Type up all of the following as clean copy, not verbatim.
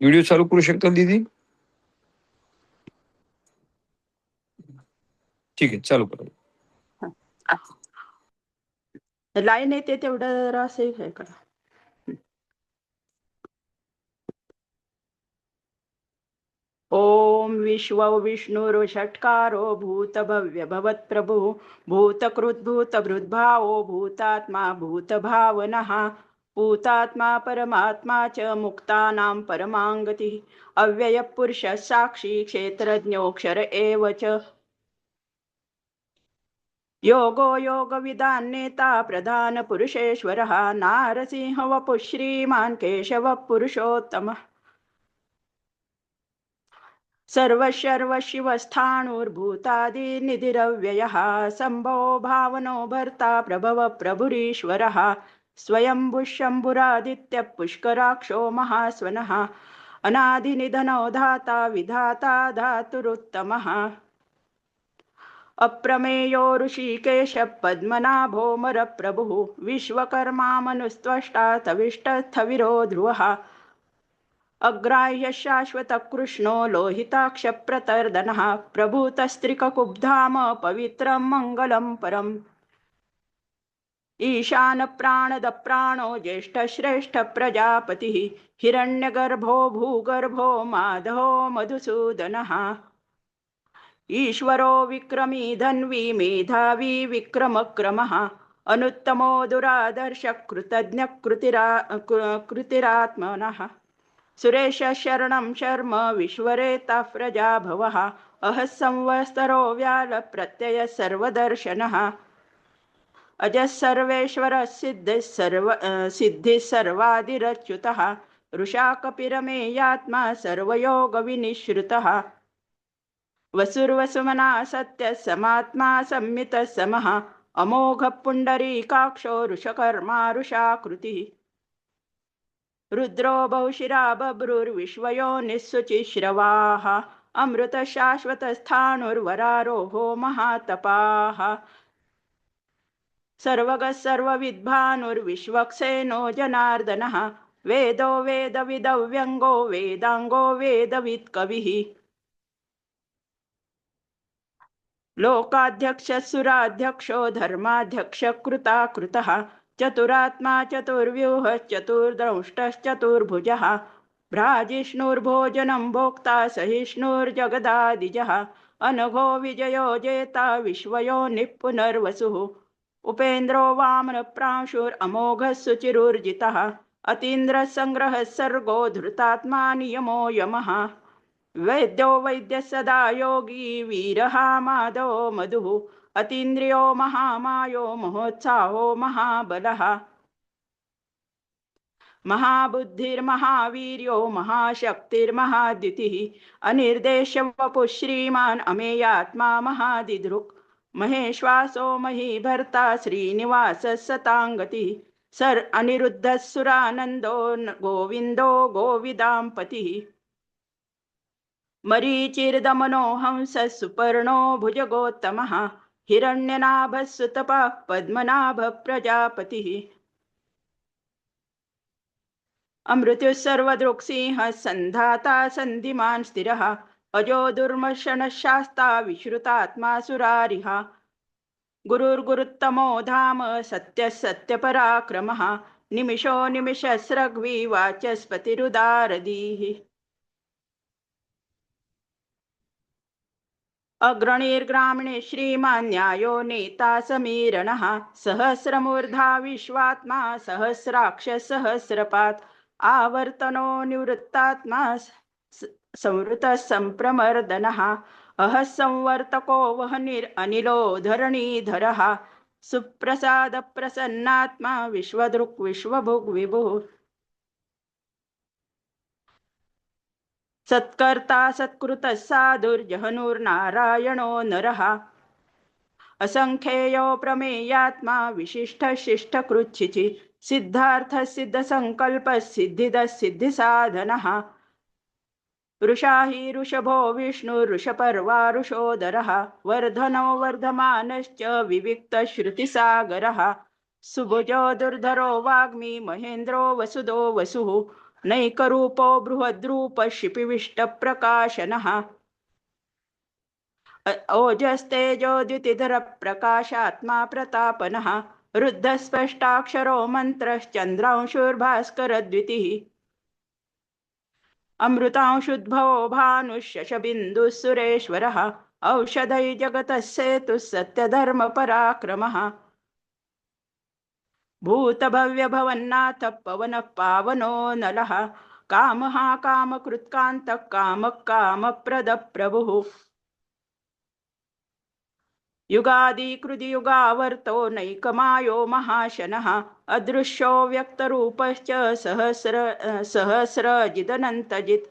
Video चालू करू शकता दीदी? ठीक आहे, चालू करा. लाईन येते तेवढं असे हे करा. ओम विश्व विष्णुरुषट्कारो भूतभव्य भवत्प्रभु भूतकृत भूतभृद्भावो भूतात्मा भूतभावनः भूतात्मा परमात्मा च मुक्तानां परमांगतिः अव्यय पुरुष साक्षी क्षेत्रज्ञोक्षर एव च योगो योगविदान्नेता प्रधान पुरुषेश्वरः नारसिंह वपुः श्रीमान् केशवः पुरुषोत्तमः सर्वशर्वशिवस्थाणुर्भूतादिनिधिरव्ययः शम्भो भावनो भर्ता प्रभव प्रभुरीश्वरः स्वयंभुः शम्भुरादित्यः पुष्कराक्षो महास्वनः अनादिनिधनो धाता विधाता धातुरुत्तमः अप्रमेयो ऋषिकेश पद्मनाभोमरप्रभुः विश्वकर्मा मनुस्त्वष्टा तविष्टस्थविरो ध्रुवः अग्राह्य शाश्वत कृष्णो लोहिताक्ष प्रतर्दनः प्रभूतस्त्रिककुब्धाम पवित्रं मंगलं परम् ईशान प्राणद प्राणो ज्येष्ठ श्रेष्ठ प्रजापतिः हिरण्यगर्भो भूगर्भो माधवो मधुसूदनः ईश्वरो विक्रमी धन्वी मेधावी विक्रमक्रमः अनुत्तमो दुरादर्श कृतज्ञ कृतिरात्मनः सुरेश शरणं शर्म विश्वरेता प्रजा भवः अह संवत्सरो व्याल प्रत्यय सर्वदर्शनः अजः सर्वेश्वर सिद्धि सर्वादिरच्युतः रुषा कपिरमेयात्मा सर्वयोग विनिश्रुतः वसुर्वसुमना सत्य समात्मा संमित समः अमोघ पुंडरीकाक्षो रुषकर्मा रुषाकृतिः रुद्रो बहुशिरा बभ्रुर्विश्वयो निःशुचिश्रवाः अमृत शाश्वत स्थाणुर्वरारोहो महातपाः सर्वगः सर्वविद्भानुर्विश्वक्सेनो जनार्दनः वेदो वेदविदव्यङ्गो वेदाङ्गो वेदवित्कविः लोकाध्यक्ष सुराध्यक्षो धर्माध्यक्ष कृताकृतः चतुरात्मा चतुर्व्यूह चतुर्द्रष्टश्चतुर्भुजः भ्राजिष्णुर्भोजनं भोक्ता सहिष्णुर्जगदादिजः अनघो विजयो जेता विश्वयो निपुनर्वसुः उपेन्द्रो वामन प्रांशुरमोघः सुचिरुर्जितः अतीन्द्रः संग्रहः सर्गो धृतात्मा नियमो यमः वैद्यो वैद्य सदा योगी वीरः माधवो मधुः अतीन्द्रियो महामायो महोत्साहो महाबलः महाबुद्धिर्महावीर्यो महाशक्तिर्महाद्युतिः अनिर्देश वपुः श्रीमान् अमेयात्मा महादिदृक् महेश्वासो महीभर्ता श्रीनिवासः सताङ्गतिः सर् अनिरुद्धः सुरानन्दो गोविन्दो गोविदाम्पतिः मरीचिर्दमनो हंस सुपर्णो भुजगोत्तमः हिरण्यनाभः सुतपः पद्मनाभ प्रजापतिः अमृत्युः सर्वदृक्सिंहः सन्धाता सन्धिमान् स्थिरः अजो दुर्मर्शनः शास्ता विश्रुतात्मा सुरारिः गुरुर्गुरुत्तमो धाम सत्यः सत्यपराक्रमः निमिषो निमिषस्रग्वी वाचस्पतिरुदारदीः अग्रणीर्ग्रामीणे श्रीमान् न्यायो नेता समीरणः सहस्रमूर्धा विश्वात्मा सहस्राक्ष सहस्रपात् आवर्तनो निवृत्तात्मा संवृतः संप्रमर्दनः अह संवर्तको वहनिरनिलो धरणीधरः सुप्रसाद प्रसन्नात्मा विश्वदृक् विश्वभुग् विभुः सत्कर्ता सत्कृतः साधुर्जहनुर्नारायणो नरः असंख्येयो प्रमेयात्मा विशिष्ट शिष्ट कृच्छिचि सिद्धार्थ सिद्ध संकल्प सिद्धिद सिद्धि साधनः ऋषाहि ऋषभो विष्णु ऋषपर्वा ऋषोदरः वर्धनो वर्धमानश्च विविक्त श्रुतिसागरः सुभुजो दुर्धरो वाग्मी महेन्द्रो वसुदो वसुः नैकरूपो बृहद्रूप शिपिविष्टप्रकाशनः ओजस्तेजो द्युतिधर प्रकाशात्मा प्रतापनः रुद्धस्पष्टाक्षरो मन्त्रश्चन्द्रांशुर्भास्करद्वितिः अमृतांशुद्भवो भानुशशबिन्दुः सुरेश्वरः औषधै जगतः सेतुः सत्यधर्मपराक्रमः भूतभव्यभवन्नाथ पवनः पावनो नलः कामः कामकृत्कान्तः कामः कामप्रदः प्रभुः युगादिकृतियुगावर्तो नैकमायो महाशनः अदृश्यो व्यक्तरूपश्च सहस्रजिदनन्तजित्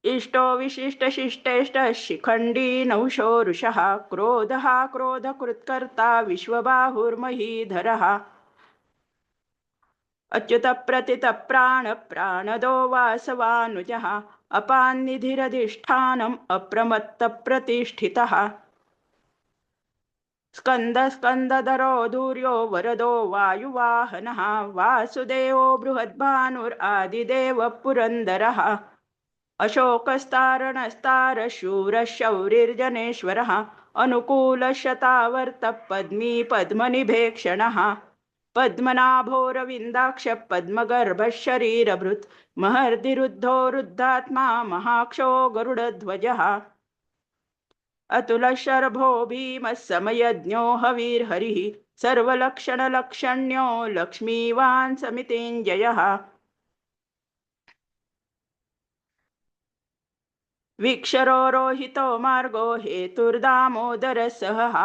इष्टो विशिष्टशिष्टेष्टः शिखण्डी नौशोरुषः क्रोधः क्रोधकृत्कर्ता विश्वबाहुर्महीधरः अच्युतप्रतितप्राणदो वासवानुजः अपान्निधिरधिष्ठानम् अप्रमत्तप्रतिष्ठितः स्कन्दधरो धूर्यो वरदो वायुवाहनः वासुदेवो बृहद्भानुरादिदेवः पुरन्दरः अशोकस्तारणस्तारशूरशौरिर्जनेश्वरः अनुकूलशतावर्तः पद्मी पद्मनिभेक्षणः पद्मनाभोरविन्दाक्ष पद्मगर्भः शरीरभृत् महर्दिरुद्धो रुद्धात्मा महाक्षो गरुडध्वजः अतुलशर्भो भीमः समयज्ञो हविर्हरिः सर्वलक्षणलक्षण्यो लक्ष्मीवान् समितिञ्जयः वीक्षरो रोहितो मार्गो हेतुर्दामोदरसहः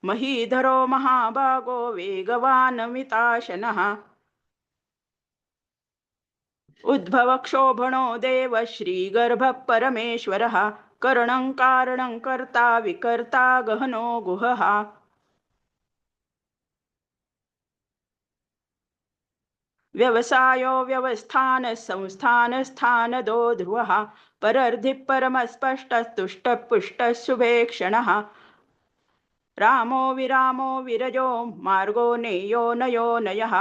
महीधरो महाभागो वेगवानमिताशनः उद्भवक्षोभणो देव श्रीगर्भः परमेश्वरः करणं कारणं कर्ता विकर्ता गहनो गुहः व्यवसायो व्यवस्थान संस्थान स्थानदो ध्रुवः परर्धि परमस्पष्टस्तुष्टः पुष्टः शुभेक्षणः रामो विरामो विरजो मार्गो नेयो नयो नयः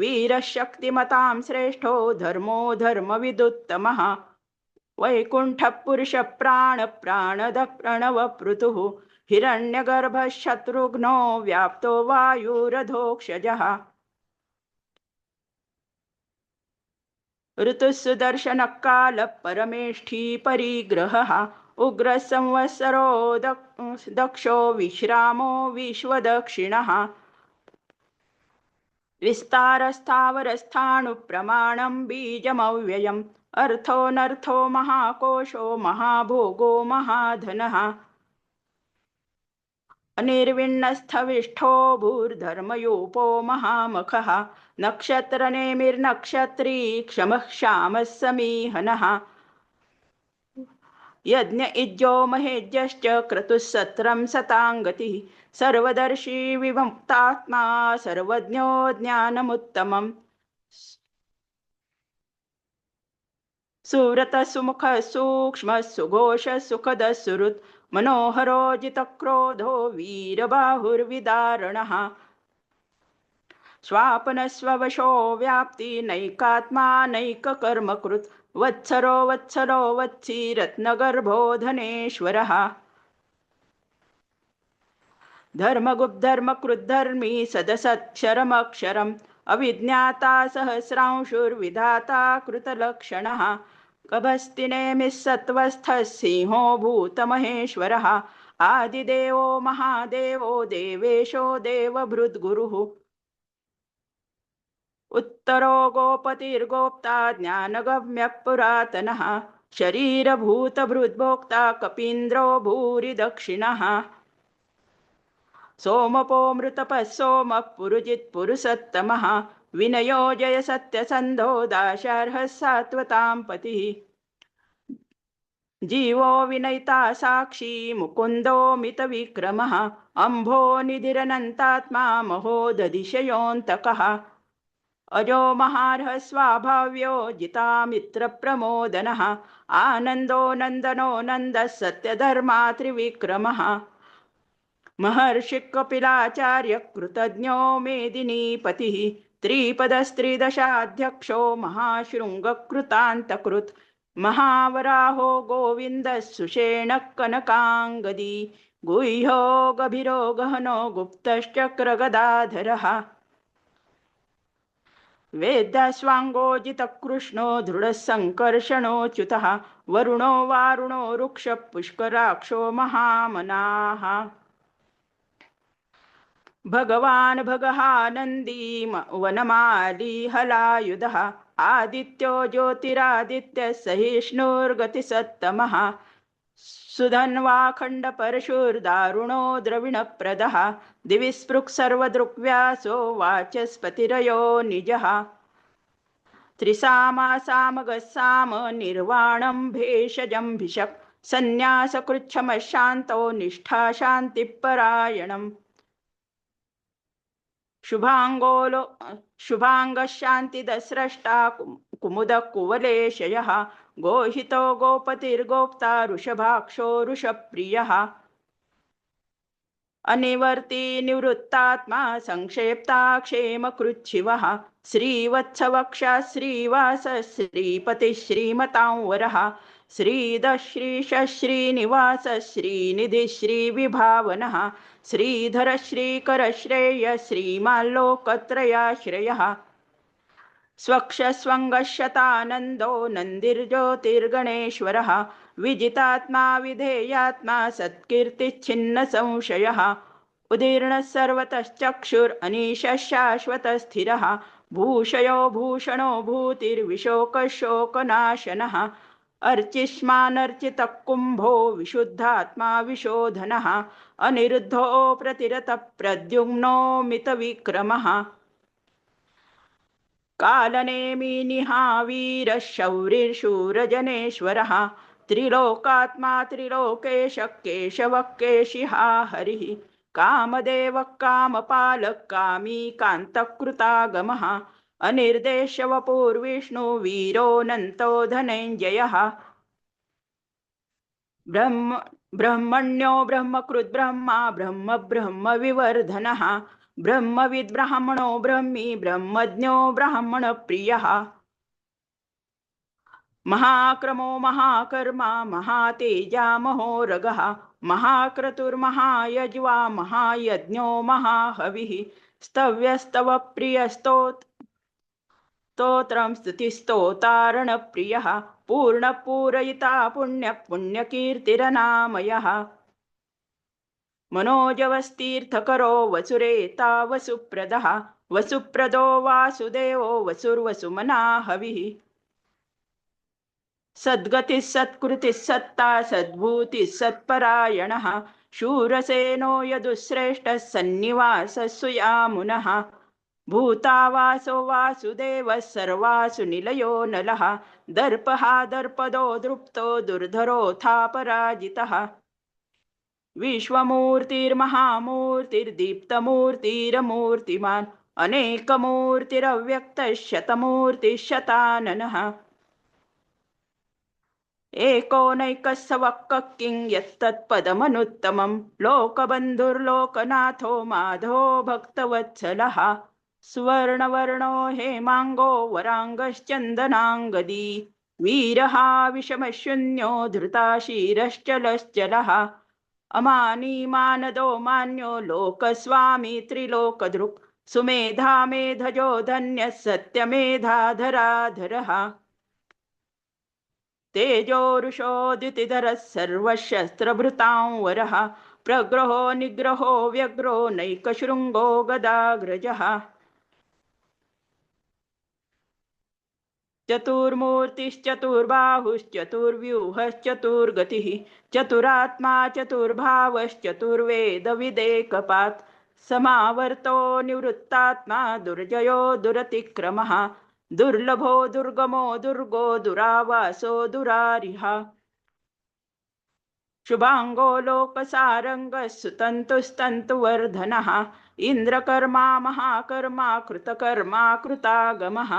वीरः शक्तिमतां श्रेष्ठो धर्मो धर्मविदुत्तमः वैकुण्ठः पुरुषः प्राणदः प्रणवपृतुः हिरण्यगर्भः शत्रुघ्नो व्याप्तो वायुरधोक्षजः ऋतुः सुदर्शनः कालः परमेष्ठी परिग्रहः उग्रः संवत्सरो दक्षो विश्रामो विश्वदक्षिणः विस्तारस्थावरस्थाणुप्रमाणं बीजमव्ययम् अर्थोऽनर्थो महाकोशो महाभोगो महाधनः अनिर्विण्णस्थविष्ठो भूर्धर्मयूपो महामखः नक्षत्रनेमिर्नक्षत्री क्षमः श्यामः समीहनः यज्ञ इज्जो महेज्यश्च क्रतुः सत्रं सताङ्गतिः सर्वदर्शी विमुक्तात्मा सर्वज्ञो ज्ञानमुत्तमम् सुव्रतः सुमुखः सूक्ष्मः सुघोषः सुखदः सुहृत् मनोहरो जितक्रोधो वीरबाहुर्विदारणः स्वापनस्ववशो व्याप्ति नैकात्मा नैककर्मकृत् वत्सरो वत्सी रत्नगर्भो धनेश्वरः धर्मगुप्धर्मकृद्धर्मी सदसत्क्षरमक्षरम् अविज्ञाता सहस्रांशुर्विधाता कृतलक्षणः गभस्तिनेमिः सत्त्वस्थः सिंहो भूतमहेश्वरः आदिदेवो महादेवो देवेशो देवभृद्गुरुः उत्तरो गोपतिर्गोप्ता ज्ञानगम्यः पुरातनः शरीरभूतभृद्भोक्ता कपीन्द्रो भूरि दक्षिणः सोमपो मृतपः सोमः पुरुजित्पुरुषोत्तमः विनयो जय सत्यसन्धो दाशार्हः सात्वतां पतिः जीवो विनयिता साक्षी मुकुन्दो मितविक्रमः अम्भो निधिरनन्तात्मा महोदधिशयोऽन्तकः अजो महार्हः स्वाभाव्यो जितामित्रप्रमोदनः आनन्दो नन्दनो नन्दः सत्यधर्मा त्रिविक्रमः महर्षि कपिलाचार्य कृतज्ञो मेदिनीपतिः त्रिपदस्त्रिदशाध्यक्षो महाशृङ्गकृतान्तकृत् महावराहो गोविन्दः सुषेणः कनकाङ्गदी गुह्यो गभीरो गहनो गुप्तश्चक्रगदाधरः वेदाश्वाङ्गोजितकृष्णो दृढसङ्कर्षणोच्युतः वरुणो वारुणो रुक्षः पुष्कराक्षो महामनाः भगवान् भगहानन्दी वनमाली हलायुधः आदित्यो ज्योतिरादित्यः सहिष्णुर्गतिसत्तमः सुधन्वाखण्डपरशुर्दारुणो द्रविणप्रदः दिवि स्पृक् सर्वदृक्व्यासो वाचस्पतिरयो निजः त्रिसामासामगस्साम निर्वाणं भेषजं भिषक् सन्न्यासकृच्छमशान्तो निष्ठा शान्तिपरायणम् शुभाङ्गशान्तिदस्रष्टा कुमुदकुवलेशयः गोहितो गोपतिर्गोप्ता वृषभाक्षो वृषप्रियः अनिवर्ती निवृत्तात्मा संक्षेप्ता क्षेमकृच्छिवः श्रीवत्सवक्षा श्रीवास श्रीपतिः श्रीमतां वरः श्रीधः श्रीनिवास श्रीनिधि श्रीविभावनः श्रीधर श्रीकरश्रेय श्रीमाल्लोकत्रयाश्रयः स्वक्षस्वङ्गशतानन्दो नन्दिर्ज्योतिर्गणेश्वरः विजितात्मा विधेयात्मा सत्कीर्तिच्छिन्नसंशयः उदीर्णः सर्वतश्चक्षुरनीशः शाश्वतस्थिरः भूषयो भूषणो भूतिर्विशोकशोकनाशनः अर्चिष्मानर्चितः कुम्भो विशुद्धात्मा विशोधनः अनिरुद्धो प्रतिरतः प्रद्युम्नो मितविक्रमः कालनेमिनिहावीरः शौरिर्शूरजनेश्वरः त्रिलोकात्मा त्रिलोकेशः केशवः केशिहा हरिः कामदेवः कामपालः कामी कान्तः कृतागमः अनिर्देशवपुर्विष्णु वीरोऽनन्तो धनञ्जयः ब्रह्मण्यो ब्रह्मकृद्ब्रह्मा ब्रह्म ब्रह्मविवर्धनः ब्रह्मविद् ब्राह्मणो ब्रह्मी ब्रह्मज्ञो ब्राह्मणप्रियः महाक्रमो महाकर्मा महातेजा महोरगः महाक्रतुर्महायज्वा महायज्ञो महाहविः स्तोत्रं स्तुतिस्तोतारणप्रियः पूर्णपूरयिता पुण्यकीर्तिरनामयः मनोजवस्तीर्थकरो वसुरेता वसुप्रदः वसुप्रदो वासुदेवो वसुर्वसुमना हविः सद्गतिः सत्कृतिः सत्ता सद्भूतिः सत्परायणः शूरसेनो यदुश्रेष्ठः सन्निवासः सुयामुनः भूतावासो वासुदेवः सर्वासु निलयो नलः दर्पः दर्पदो दृप्तो दुर्धरोऽथापराजितः विश्वमूर्तिर्महामूर्तिर्दीप्तमूर्तिरमूर्तिमान् अनेकमूर्तिरव्यक्तः शतमूर्तिः शताननः एकोनैकः सवक्कः किं यत्तत्पदमनुत्तमं लोकबन्धुर्लोकनाथो माधो भक्तवत्सलः सुवर्णवर्णो हेमाङ्गो वराङ्गश्चन्दनाङ्गदी वीरः विषमशून्यो धृताशीरश्चलश्चलः अमानी मानदो मान्यो लोकस्वामी त्रिलोकदृक् सुमेधा मेधजो धन्यः सत्यमेधाधराधरः तेजोरुषोदितिधरः सर्वशस्त्रभृतां वरः प्रग्रहो निग्रहो व्यग्रो नैकशृङ्गो गदाग्रजः चतुर्मूर्तिश्चतुर्बाहुश्चतुर्व्यूहश्चतुर्गतिः चतुरात्मा चतुर्भावश्चतुर्वेदविदेकपात् समावर्तो निवृत्तात्मा दुर्जयो दुरतिक्रमः दुर्लभो दुर्गमो दुर्गो दुरावासो दुरारिः शुभांगो लोकसारंगः सुतन्तुस्तन्तुवर्धनः इन्द्रकर्मा महाकर्मा कृतकर्मा कृतागमः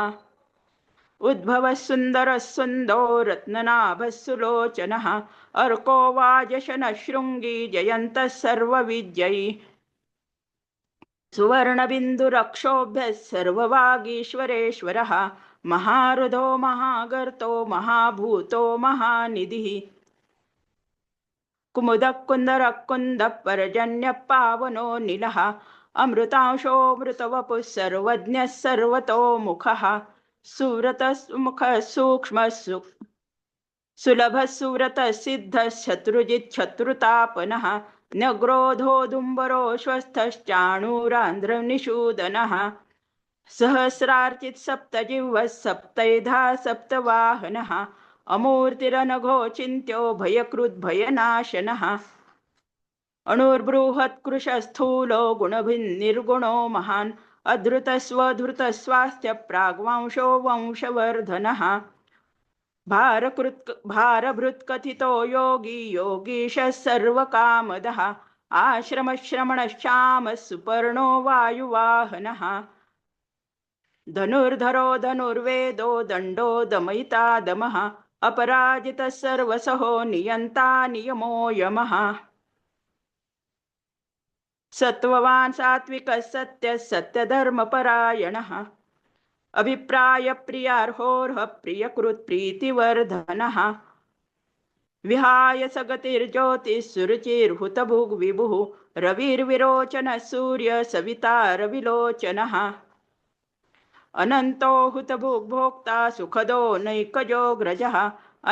उद्भवः सुन्दरः सुन्दो रत्ननाभः सुलोचनः अर्को वाजशनः शृङ्गी जयन्तः सर्वविजयी सुवर्णबिन्दुरक्षोभ्यः सर्ववागीश्वरेश्वरः महारुधो महागर्तो महाभूतो महानिधिः कुमुदः कुन्दरः कुन्दः पर्जन्यः पावनो नीलः अमृतांशोऽमृतवपुः सर्वज्ञः सर्वतोमुखः सुव्रतमुखः सूक्ष्मः सुलभः सुव्रतः सिद्धः शत्रुजिच्छत्रुतापनः न्यग्रोधोदुम्बरो श्वस्थश्चाणूरान्ध्रनिषूदनः सहस्रार्चित सप्तजिह्वः सप्तैधा सप्तवाहनः अमूर्तिरनघोचिन्त्यो भयकृद्भयनाशनः अणुर्बृहत्कृशस्थूलो गुणभिन्निर्गुणो महान् अधृतस्वधृतस्वास्थ्य प्राग्वांशो वंशवर्धनः भारभृत्कथितो योगी योगीशः सर्वकामदः आश्रमश्रमणश्चामः सुपर्णो वायुवाहनः धनुर्धरो धनुर्वेदो दण्डो दमयिता दमः अपराजितः सर्वसहो नियन्ता नियमो यमः सत्त्ववान् सात्विकः सत्यः सत्यधर्मपरायणः अभिप्रायप्रियार्होर्ह प्रियकृत्प्रीतिवर्धनः विहाय सगतिर्ज्योतिः सुरुचिर्हुतभुग्विभुः रविर्विरोचनः सूर्य सविता रविलोचनः अनन्तो हुतभुग्भोक्ता सुखदो नैकजोऽग्रजः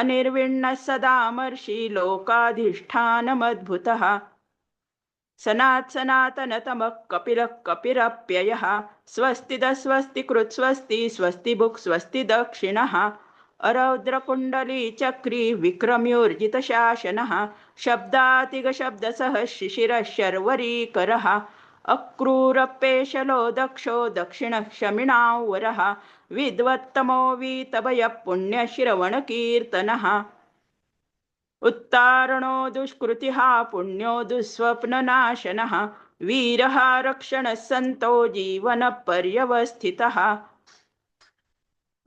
अनिर्विण्णः सदामर्षि लोकाधिष्ठानमद्भुतः सनातनतमः कपिलः कपिरप्ययः स्वस्तिदः स्वस्तिकृत् स्वस्ति स्वस्तिभुक् स्वस्ति दक्षिणः अरौद्रकुण्डली चक्री विक्रम्योर्जितशासनः शब्दातिगशब्दसः शिशिरः शर्वरीकरः अक्रूरपेशलो दक्षो दक्षिणः शमिणावरः विद्वत्तमो वीतभयः पुण्यश्रवणकीर्तनः उत्तारणो दुष्कृतिः पुण्यो दुःस्वप्ननाशनः वीरः रक्षणः सन्तो जीवनपर्यवस्थितः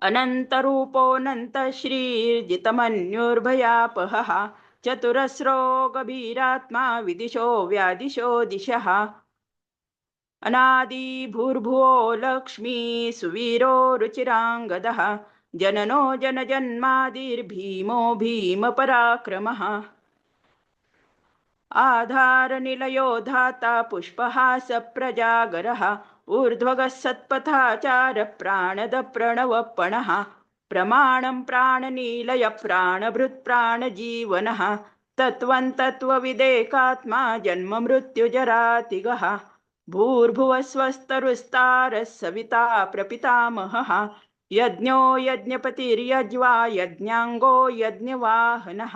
अनन्तरूपोऽनन्तश्रीर्जितमन्युर्भयापहः चतुरस्रो गभीरात्मा विदिशो व्यादिशो दिशः अनादि भूर्भुवो लक्ष्मी सुवीरो रुचिराङ्गदः जननो जनजन्मादिर्भीमो भीमपराक्रमः आधारनिलयो धाता पुष्पहासप्रजागरः ऊर्ध्वगः सत्पथाचार प्राणदप्रणवपणः प्रमाणं प्राणनीलय प्राणभृत्प्राणजीवनः तत्त्वं तत्त्वविदेकात्मा जन्ममृत्युजरातिगः भूर्भुवः स्वस्तरुस्तारः सविता प्रपितामहः यज्ञो यज्ञपतिर्यज्वा यज्ञाङ्गो यज्ञवाहनः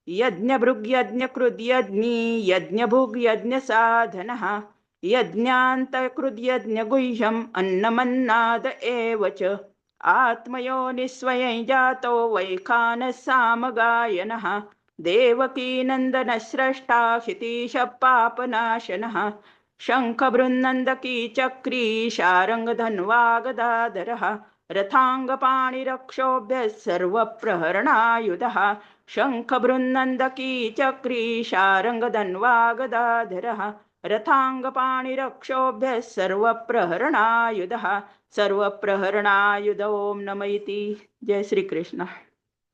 यज्ञभृग्यज्ञकृद्यज्ञी यज्ञभुग्यज्ञसाधनः यज्ञान्तकृद्यज्ञगुह्यम् अन्नमन्नाद एव च आत्मयोनिस्वयं जातो वैखानः सामगायनः देवकीनन्दनस्रष्टा क्षितीशः पापनाशनः शङ्खबृन्नन्दकी चक्री शारङ्गधन्वागदाधरः रथाङ्गपाणिरक्षोभ्यः सर्वप्रहरणायुधः शङ्खबृन्नन्दकी चक्री शारङ्गधन्वागदाधरः रथाङ्गपाणिरक्षोभ्यः सर्वप्रहरणायुधः सर्वप्रहरणायुध ओम नमः इति। जय श्री कृष्ण।